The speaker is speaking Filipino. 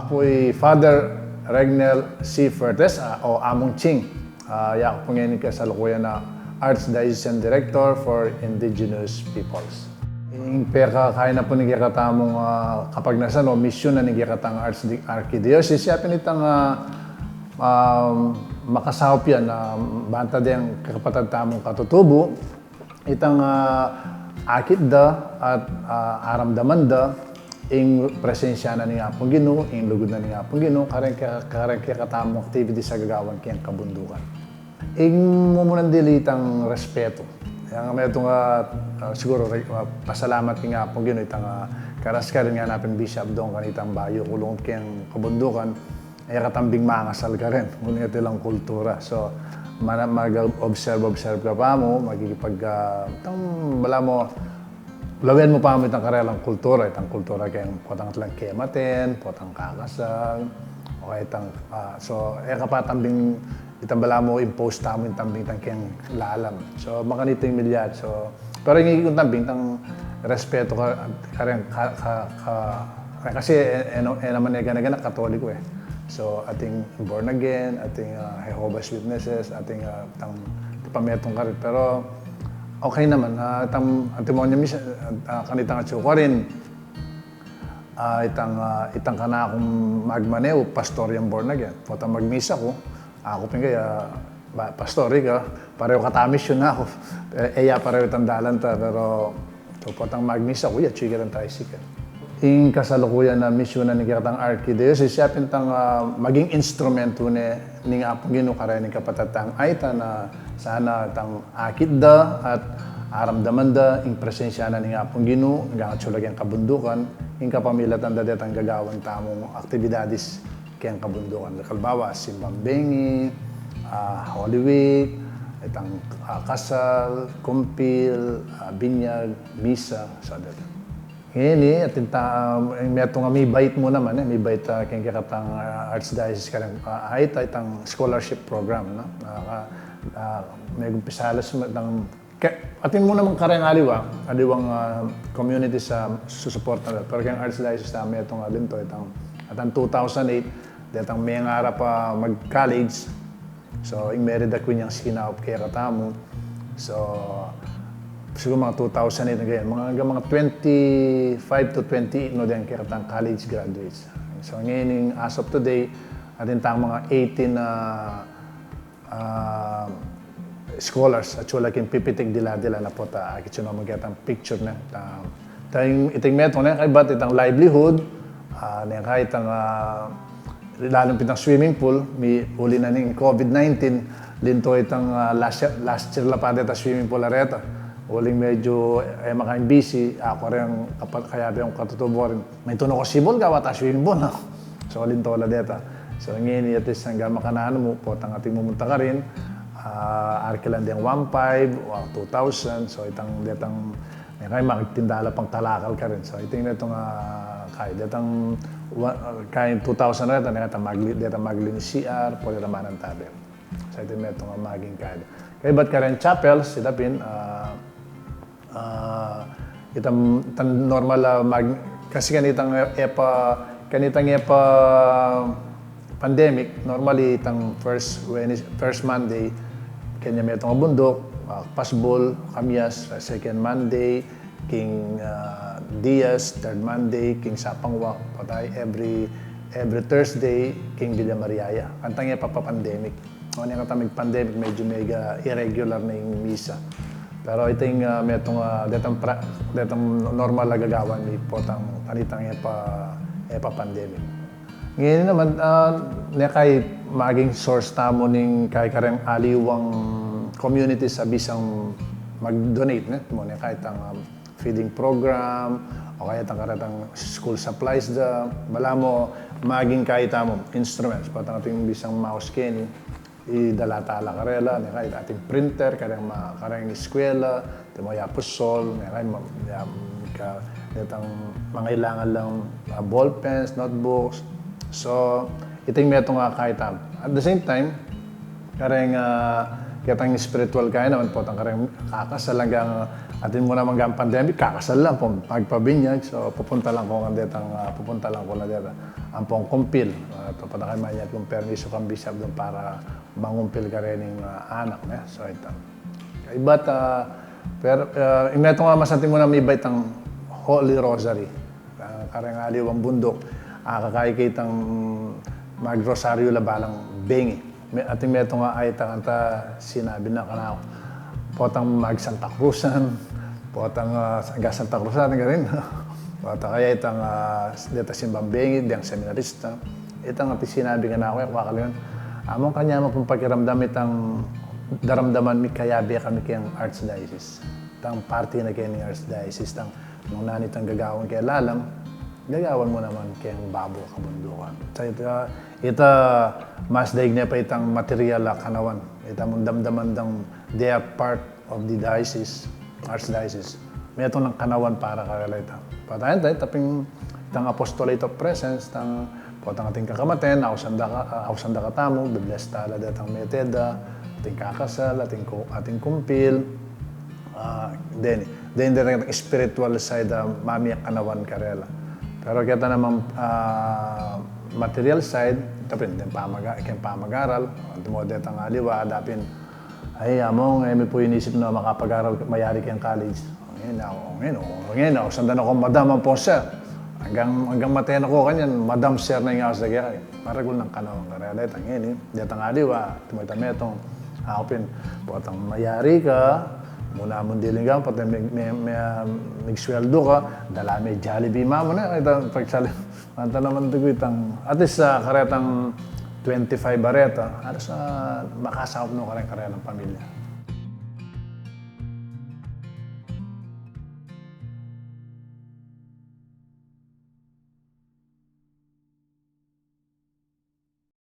Apoy Father Regnel C. Fertes o Among Ching. Ako po ngayon kasalukuyan na Archdiocesan Director for Indigenous Peoples. Yung peka kaya na po nagkakatamong kapag nasa mission na nagkakatang Archdiocese, siya pinitang makasahop yan na banta din kapatad tamong katutubo, itang akit da at aramdaman da ing presensya na ni Apong Ginoo, ing lugod na ni Apong Ginoo, kareng katamong activity sa gagawan kayang kabundukan. Ing mumunan dilitang respeto. Yang may itong siguro pasalamat kay Apong Ginoo itang karaskar nga napin bishop doon kanitang bayo kulong kayang kabundukan ay katambing mangasal ka rin. Ngunit ilang kultura. So, mag-observe ka pa mo, magigipag, wala mo, lawin mo pa mo itang karelang kultura. Itang kultura kayang potang lang kematen, potang kakasal, o itang, so, kapatambing, itang bala mo, impose tamo yung tambing itang kayang lalam. So, makanito yung milyad. So, pero yung tambing, itang respeto ka rin, kasi, naman gana katoliko eh. So, ating born again, ating Jehovah's Witnesses, ating pametong karit. Pero, okay naman. Ating mo niya, kanitang atsuko rin, itang kana akong magmaneo, pastor yung born again. Pota magmisa ko, ako kaya, pastori ka, pareho katamis yun ako. Pareho itang dalanta, pero, so, potang magmisa ko, chiga ng tricycle. Ing kasalukuyan na misyon na nagkakatang Archdiocese, siya pintang maging instrumento ni Apong Ginoo karay ni kapatatang aita na sana tang akit da at aramdaman da ing presensya na ni Apong Ginoo nga atsulag ang kabundukan ing kapamilatan da detang gagawan tamong aktibidades kayang kabundukan. Kalbawa, simbang bengi, Holy Week, itang kasal, kumpil, binyag, misa, so that. Ngayon at may bait mo naman, may bait kayong kakatang Archdiocese ka lang, itang scholarship program, no? May gumpisalas mo, atin mo naman karang aliwang community sa susuporta na, pero kayong Archdiocese namin itong alinto, atang 2008, itang may nga pa mag-college, so yung merid ako niyang sinaup kaya katamo, so, siguro mga 2008 na ganyan, mga 25 to 28 no din kaya katang college graduates. So ngayon, as of today, atin tang mga 18 scholars at sula kin pipitik dila na po ta akit sino magkatang picture na. Tayong iting meto na kay bat itang livelihood, na kay itang lalong pitang swimming pool, may uli na ning COVID-19, linto itang last year la pa deta swimming pool areta. Uling medyo makain busy, ako rin kaya yung katutubo rin. May tunog ko sibol ka, wata swimming pool. So, lintola deta. So, ngayon, at least hanggang makanaan mo po, ating mumunta ka rin. Arkiland yung 1.5 o 2,000. So, itang detang, kaya magtindala pang talakal ka rin. So, iting netong kaya detang, kaya 2,000 na detang magli ni CR, po detang manang tabi. So, iting netong maging kaya. Kaya ba't ka rin chapels, itapin, itang normal kasi kanitang epa pandemic normally itang first Monday kanya may itong bundok pasbol kamyas second Monday king Diaz third Monday king Sapangwak patay every Thursday king Villa Mariaya kantang epa pa pandemic ano yung katamig pandemic medyo mega irregular na yung misa. Pero iting detang normal na gagawan ni potang kanitang epa pandemic. Ngayon naman kay maging source tamo ning kay kareng aliwang community sa bisang mag-donate mo kay tang feeding program o kaya tang karatang school supplies da bala mo maging kay tamo instruments patang ating bisang mouse kenny idala-tala karela, kahit ating printer, karang eskwela, timo yapusol, mga ilangan lang ballpens, notebooks. So, iting meto nga kahit at the same time, karang spiritual kaya naman po, karang kakasal hanggang atin mo naman ang pandemic, kakasal lang po, magpabinyag. So, pupunta lang ko na dito. Ang pong kumpil. Ito pa na kayo mayat kung permiso kang bisap doon para mangumpil ka rin ng anak. So, ito. Iba't, pero, imeto nga masantin mo na may bait ang Holy Rosary. Karang aliw ang bundok. Kakaikitang mag-rosaryo labalang bengi. Ating meto nga ay tanganta sinabi na kanao. Potang mag-Santa Cruzan, potang Santa Cruzan nga rin. Potang kaya itang dito simbang bengi, diyang seminarista. Itang ati sinabi nga na ako, kakaliwan. Among kanya mo kung pakiramdam itang daramdaman mi kaya biya kami kayang Archdiocese. Itang party na kayo ni Archdiocese. Nung nanitang gagawin kaya lalang, gagawan mo naman kayang babo kabundukan. So ito mas daig niya pa itang material kanawan. Ito mong damdaman dang they are part of the diocese, Archdiocese. May itong ng kanawan para karelita. Patayan tayo, taping itang apostolate of presence, itang potang ating kakamaten, ausanda katamo, bibles tala datang meteda, ating kakasal, ating kumpil, then the spiritual side, mami kanawan karela. Pero kita namang material side, tapos din pamag-aral, tumodet ang aliwa, dapin, ay among, may po inisip na makapag-aral, mayari kayang college. Ngayon ako, sandan ako, madam ang po sir. Hanggang matayan ako kanyan, madam sir na yung ako sa gaya. Maragul ng kanawang karealit, ang ngayon, detang aliwa, tumoy-tametong, akopin, potang mayari ka, muna mong diling ka, pati may sweldo ka, dala may Jollibee mamo na. Ito, pagsali, manta naman ito itang, at least karetang 25 bareta, alas makasahop no ka rin karetang pamilya.